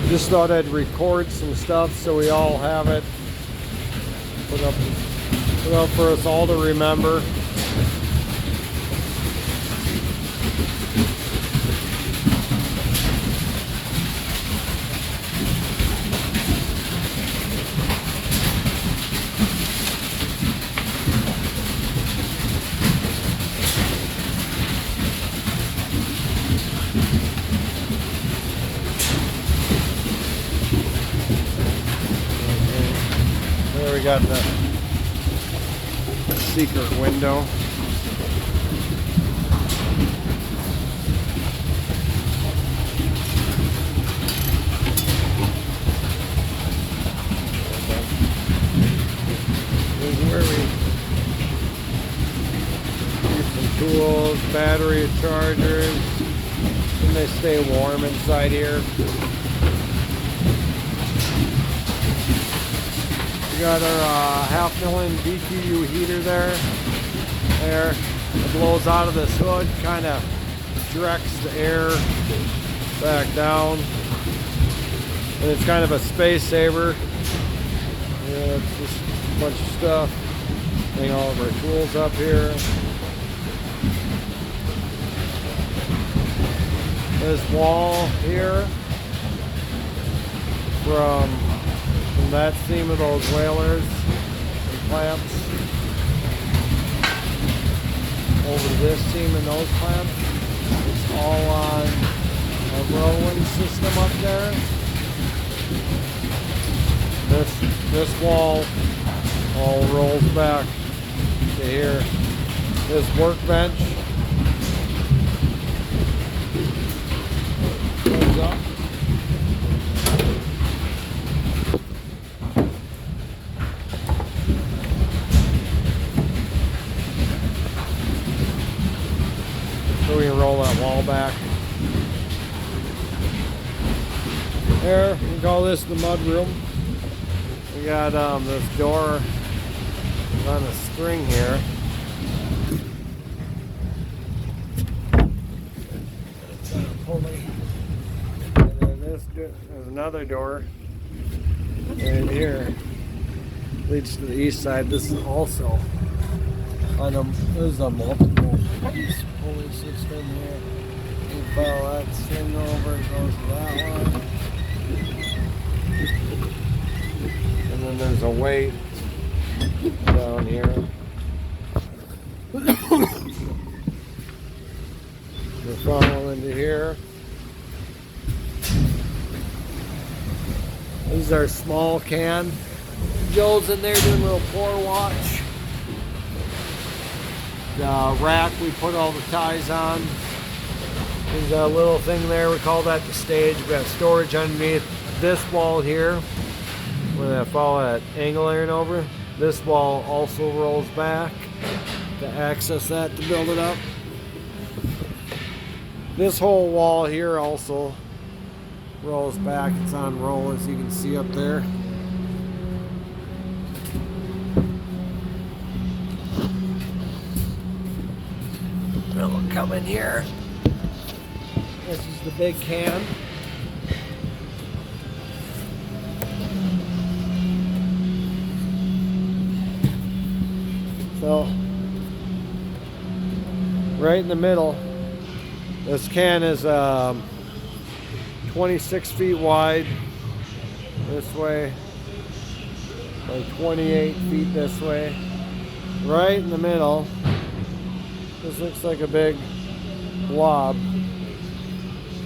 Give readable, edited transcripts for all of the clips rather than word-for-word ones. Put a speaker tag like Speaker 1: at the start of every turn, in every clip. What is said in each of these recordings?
Speaker 1: Just thought I'd record some stuff so we all have it. Put up for us all to remember. There we got the secret window. This is where we keep some tools, battery chargers, and they stay warm inside here. We got our 1/2 million BTU heater there. It blows out of this hood, kind of directs the air back down. And it's kind of a space saver. Yeah, it's just a bunch of stuff. Hang all of our tools up here. This wall here from that seam of those whalers and clamps over to this seam and those clamps. It's all on a rolling system up there. This wall all rolls back to here. This workbench goes up. So we can roll that wall back. There, we call this the mud room. We got this door on a string here. It's on a pulley. And then there's another door right here. Leads to the east side. This is also on a, there's a multiple pulley system here. You follow that string over, it goes to that one. And then there's a weight down here. We're following into here. This is our small can. Joe's in there doing a little pour watch. The rack we put all the ties on. There's a little thing there, we call that the stage. We got storage underneath this wall here. Where that follow that angle iron over. This wall also rolls back to access that to build it up. This whole wall here also rolls back. It's on roll, as you can see up there. Then we'll come in here. This is the big can. So, right in the middle, this can is 26 feet wide this way, by 28 feet this way. Right in the middle, this looks like a big blob.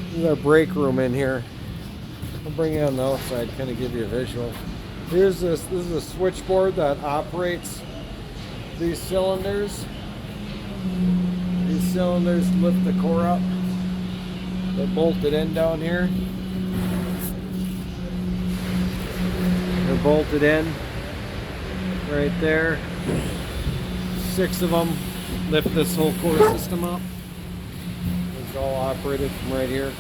Speaker 1: This is our break room in here. I'll bring it on the outside, kind of give you a visual. Here's this is a switchboard that operates these cylinders. These cylinders lift the core up. They're bolted in down here. They're bolted in right there. 6 of them lift this whole core system up. It's all operated from right here.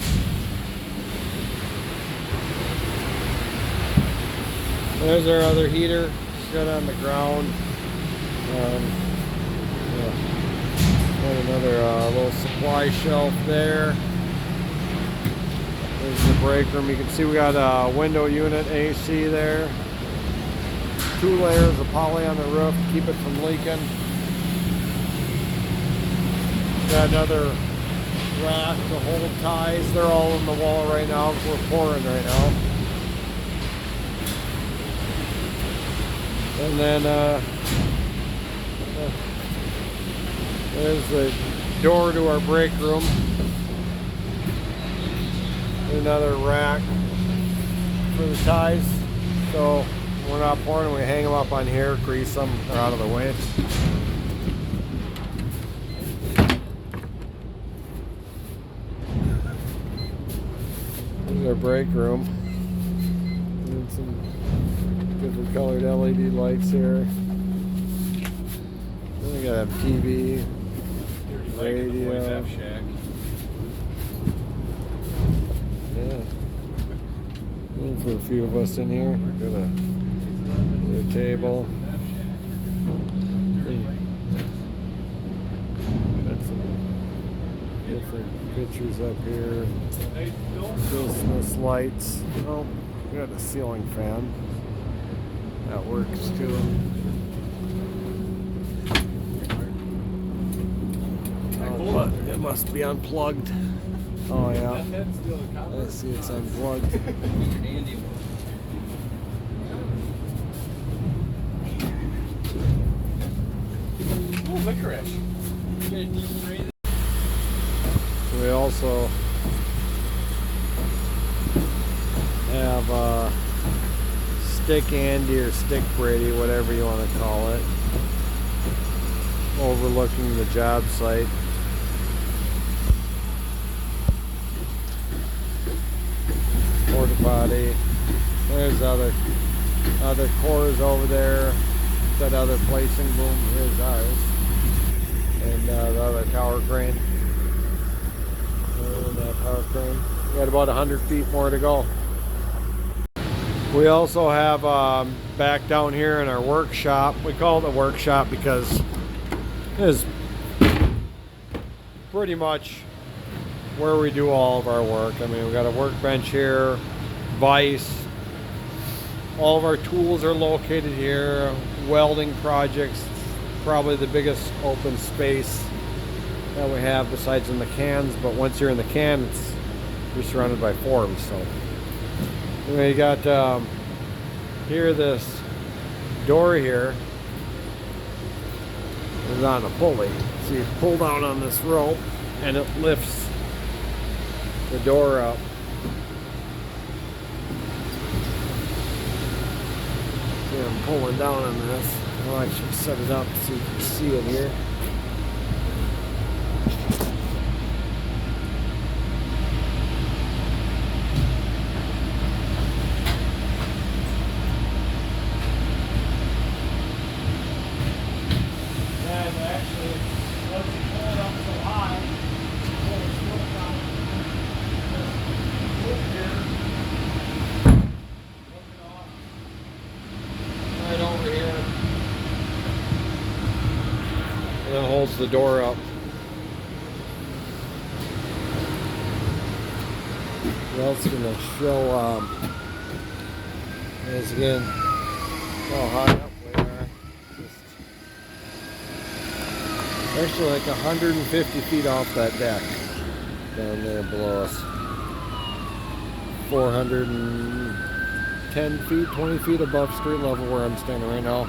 Speaker 1: There's our other heater. It's got on the ground. Got another little supply shelf there. There's the break room. You can see we got a window unit AC there. 2 layers of poly on the roof to keep it from leaking. Got another rack to hold ties. They're all in the wall right now because we're pouring right now. And then there's the door to our break room. Another rack for the ties. So we're not pouring, we hang them up on here, grease them, they're out of the way. There's our break room. And some different colored LED lights here. Then we gotta have TV, radio. Yeah. And for a few of us in here, we're gonna a table. Got some different pictures up here. Christmas lights. Oh, we got a ceiling fan. That works too. Oh, but it must be unplugged. Oh yeah. I see it's unplugged. Licorice. We also have Stick Andy or Stick Brady, whatever you want to call it, overlooking the job site. Porta potty. There's other cores over there. That other placing boom. Here's ours. And the other tower crane. And that tower crane. We got about 100 feet more to go. We also have back down here in our workshop. We call it a workshop because it is pretty much where we do all of our work. I mean, we got a workbench here, vise. All of our tools are located here. Welding projects, probably the biggest open space that we have besides in the cans, but once you're in the can, you're surrounded by forms. So anyway, you got here this door here is on a pulley. So you pull down on this rope and it lifts the door up. I'm pulling down on this. I'll actually set it up so you can see it here. And actually, once you pull it up so high, pull the smoke down. Just here. Right over here, and it holds the door up. What else is going to show is again how high up we are. Just actually like 150 feet off that deck down there below us. 410 feet, 20 feet above street level where I'm standing right now.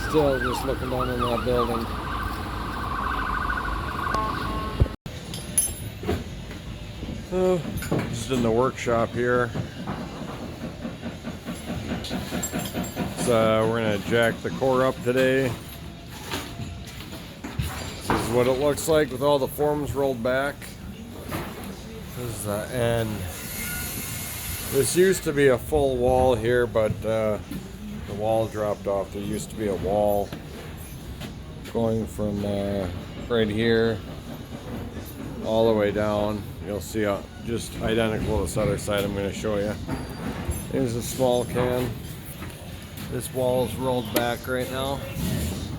Speaker 1: Still just looking down on that building. Just in the workshop here. So we're gonna jack the core up today. This is what it looks like with all the forms rolled back. This is the end. This used to be a full wall here, but the wall dropped off. There used to be a wall going from right here all the way down. You'll see just identical to this other side I'm going to show you. Here's a small can. This wall is rolled back right now.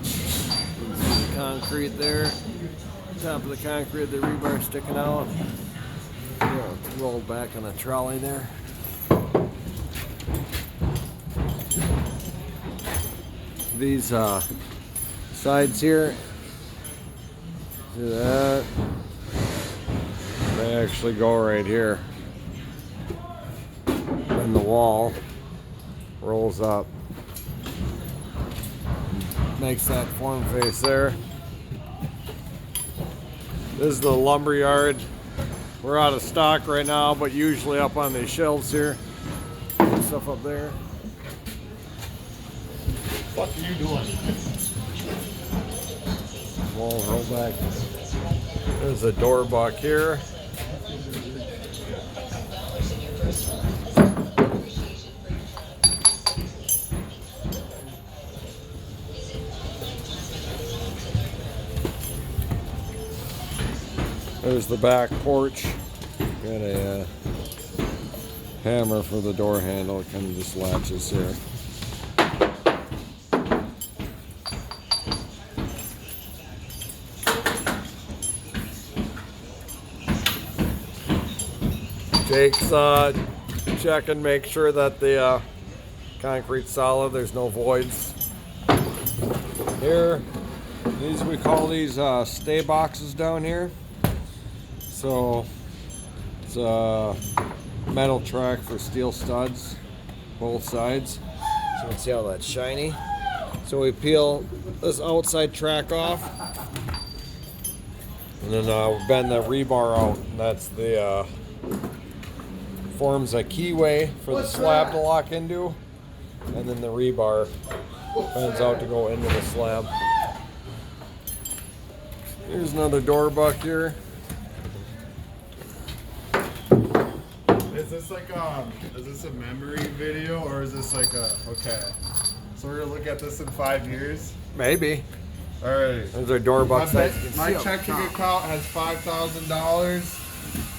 Speaker 1: You can see the concrete there. Top of the concrete, the rebar sticking out. rolled back on a trolley there. These sides here, see that? They actually go right here. And the wall rolls up. Makes that form face there. This is the lumber yard. We're out of stock right now, but usually up on these shelves here. Stuff up there.
Speaker 2: What are you doing?
Speaker 1: Wall roll back. There's a door buck here. There's the back porch. Got a hammer for the door handle. It kind of just latches here. Jake's checking, make sure that the concrete's solid. There's no voids. Here, we call these stay boxes down here. So it's a metal track for steel studs, both sides. So you can see how that's shiny. So we peel this outside track off, and then we bend the rebar out, and that's the forms a keyway for the slab to lock into, and then the rebar bends out to go into the slab. Here's another door buck here.
Speaker 2: Is this like is this a memory video or is this like a, okay. So we're gonna look at this in 5 years?
Speaker 1: Maybe.
Speaker 2: Alright.
Speaker 1: Those are door bucks.
Speaker 2: My checking account has $5,000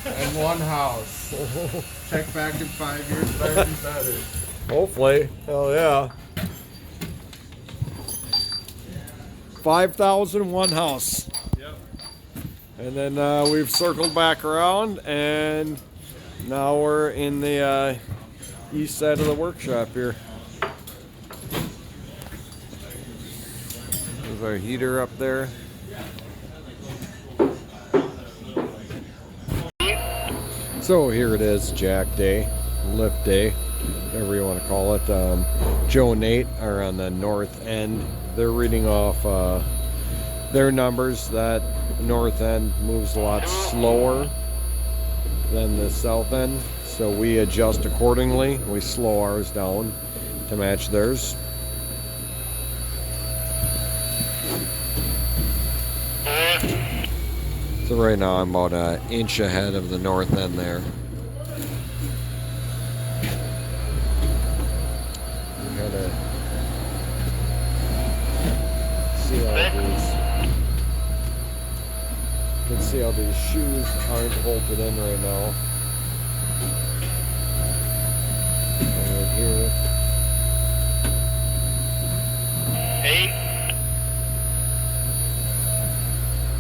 Speaker 2: and one house. Check back in 5 years, better be better.
Speaker 1: Hopefully. Hell yeah. 5,000, one house.
Speaker 2: Yep.
Speaker 1: And then we've circled back around, and now we're in the east side of the workshop here. There's our heater up there. So here it is, jack day, lift day, whatever you want to call it. Joe and Nate are on the north end. They're reading off their numbers. That north end moves a lot slower than the south end, so we adjust accordingly. We slow ours down to match theirs. So right now I'm about an inch ahead of the north end there. Gotta see how these. You can see how these shoes aren't bolted in right now. And right here.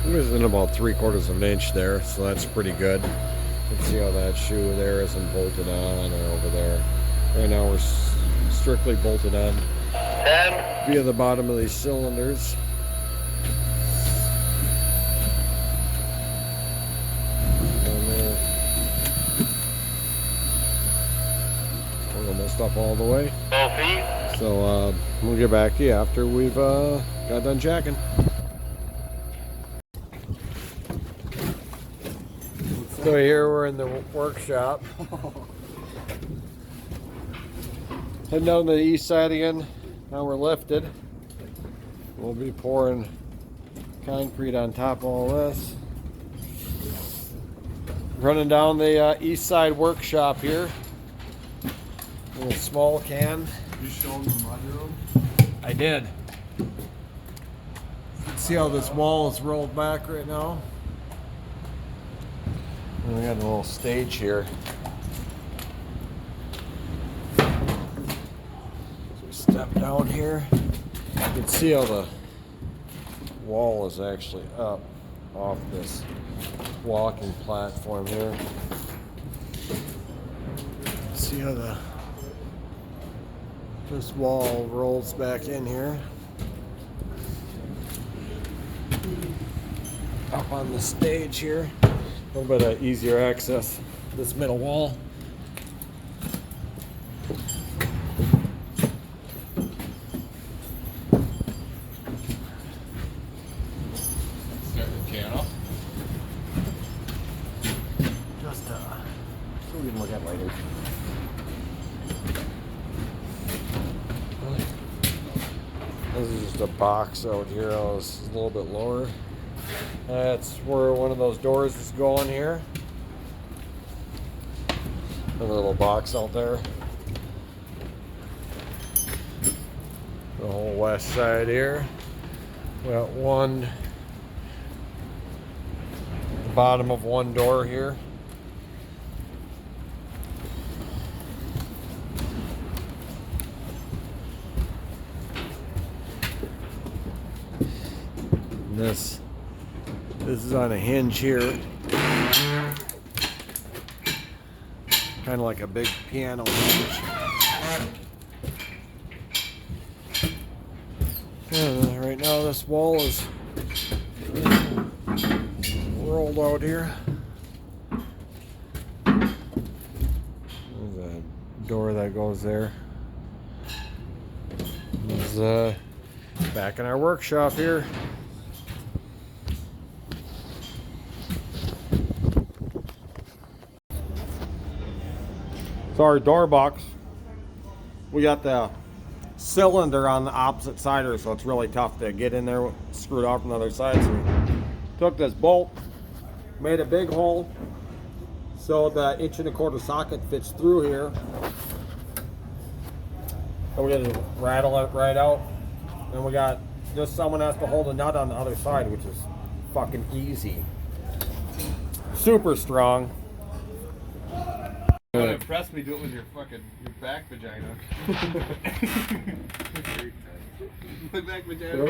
Speaker 1: It was in about 3/4 of an inch there, so that's pretty good. You can see how that shoe there isn't bolted on or over there. Right now we're strictly bolted on via the bottom of these cylinders. We're almost up all the way. So we'll get back to you after we've got done jacking. So here we're in the workshop. Heading down to the east side again. Now we're lifted. We'll be pouring concrete on top of all this. Running down the east side workshop here. In a small can.
Speaker 2: You showing the mudroom?
Speaker 1: I did. You can see how this wall is rolled back right now. And we got a little stage here. So we step down here. You can see how the wall is actually up off this walking platform here. see how this wall rolls back in here. Up on the stage here. A little bit of easier access. This middle wall. So we can look at later. This is just a box out here. Oh, this is a little bit lower. That's where one of those doors is going here. Another little box out there. The whole west side here. We got one, the bottom of one door here. This is on a hinge here, kind of like a big piano hinge. And right now this wall is rolled out here. There's a door that goes there. There's back in our workshop here. So our door box, we got the cylinder on the opposite side of it, so it's really tough to get in there, screwed off from the other side. So we took this bolt, made a big hole so the 1.25" socket fits through here. And we're gonna rattle it right out. And we got just someone has to hold a nut on the other side, which is fucking easy. Super strong.
Speaker 2: What impressed me, do it with your back vagina. My back vagina.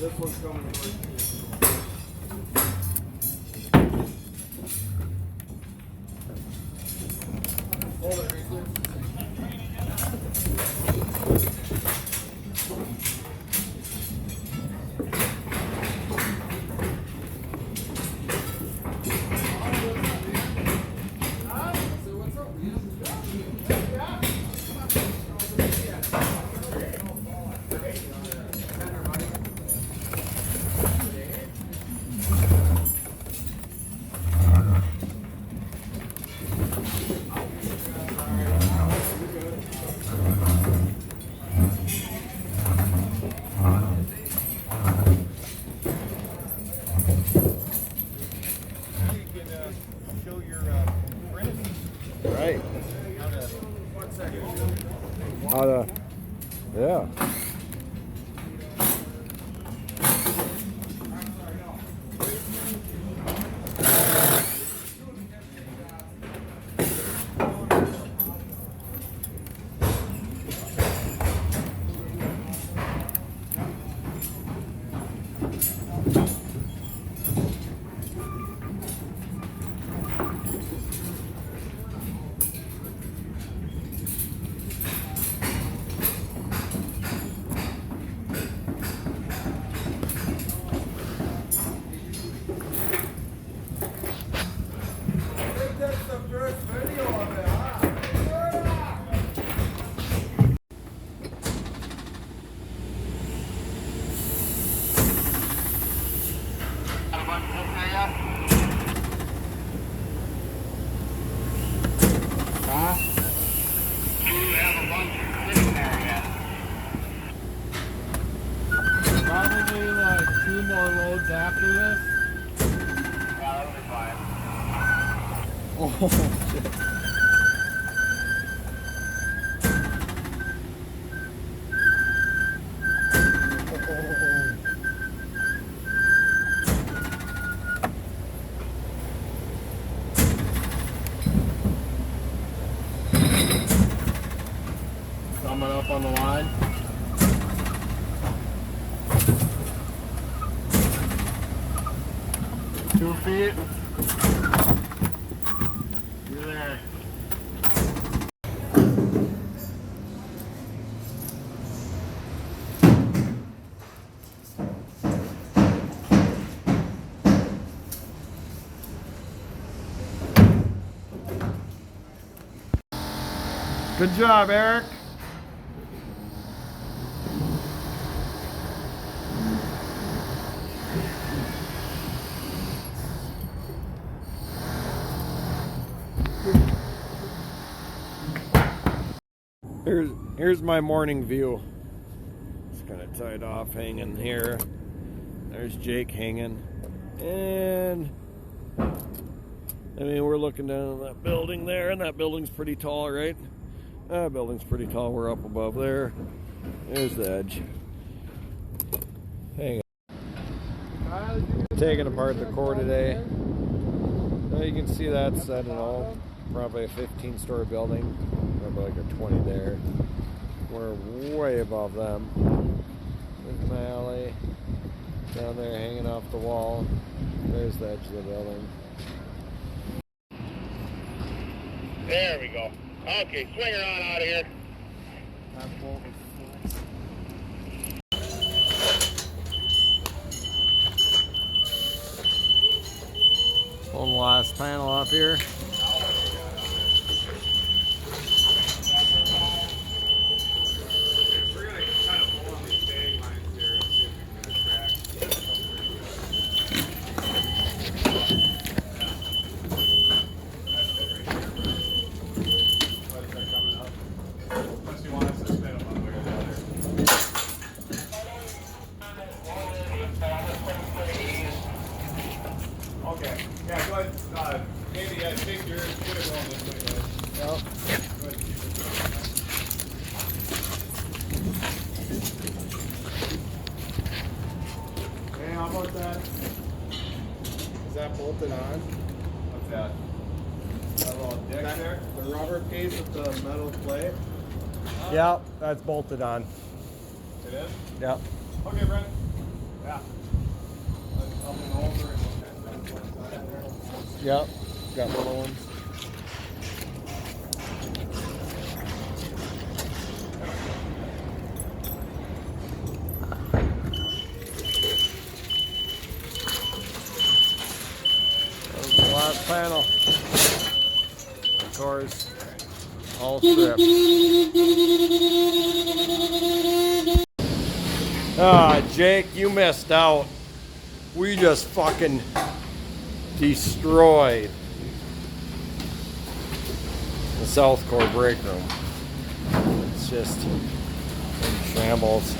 Speaker 2: This one's coming towards you. Hold it right there. Right. How to, yeah.
Speaker 3: bunch of this there yet?
Speaker 2: Huh?
Speaker 3: Do you have a bunch sitting there yet?
Speaker 2: Probably like 2 more loads after this.
Speaker 3: Yeah, that'll be fine.
Speaker 2: Oh shit. Coming up on the line. Two feet. You're there. Good job, Eric.
Speaker 1: Here's my morning view. It's kind of tied off, hanging here. There's Jake hanging, and I mean we're looking down at that building there, and that building's pretty tall, right? That building's pretty tall. We're up above there. There's the edge. Hang on. Taking apart the core today. Now you can see that's, I don't know, probably a 15-story building. Probably like a 20 there. We're way above them. There's my alley. Down there hanging off the wall. There's the edge of the building.
Speaker 3: There we go. Okay, swing her on out of here.
Speaker 1: Pulling the last panel off here.
Speaker 2: We're gonna kind of pull on these bag lines here and see if we can extract. Unless you want us to spin them one way or the other. Okay. Yeah, go ahead. Maybe take yours. Get it going this way, guys.
Speaker 1: Yep.
Speaker 2: Go ahead and keep it going. Hey, how about that? Is that bolted on? What's that? That little dick there? The rubber piece with the metal plate?
Speaker 1: Yep, that's bolted on.
Speaker 2: It is?
Speaker 1: Yep.
Speaker 2: Okay, Brent. Yeah. Let's up and over and look at that side there.
Speaker 1: Yep. Got little ones. That was the last panel. Of course, all stripped. Ah, Jake, you missed out. We just fucking destroyed the South Core break room. It's just in shambles.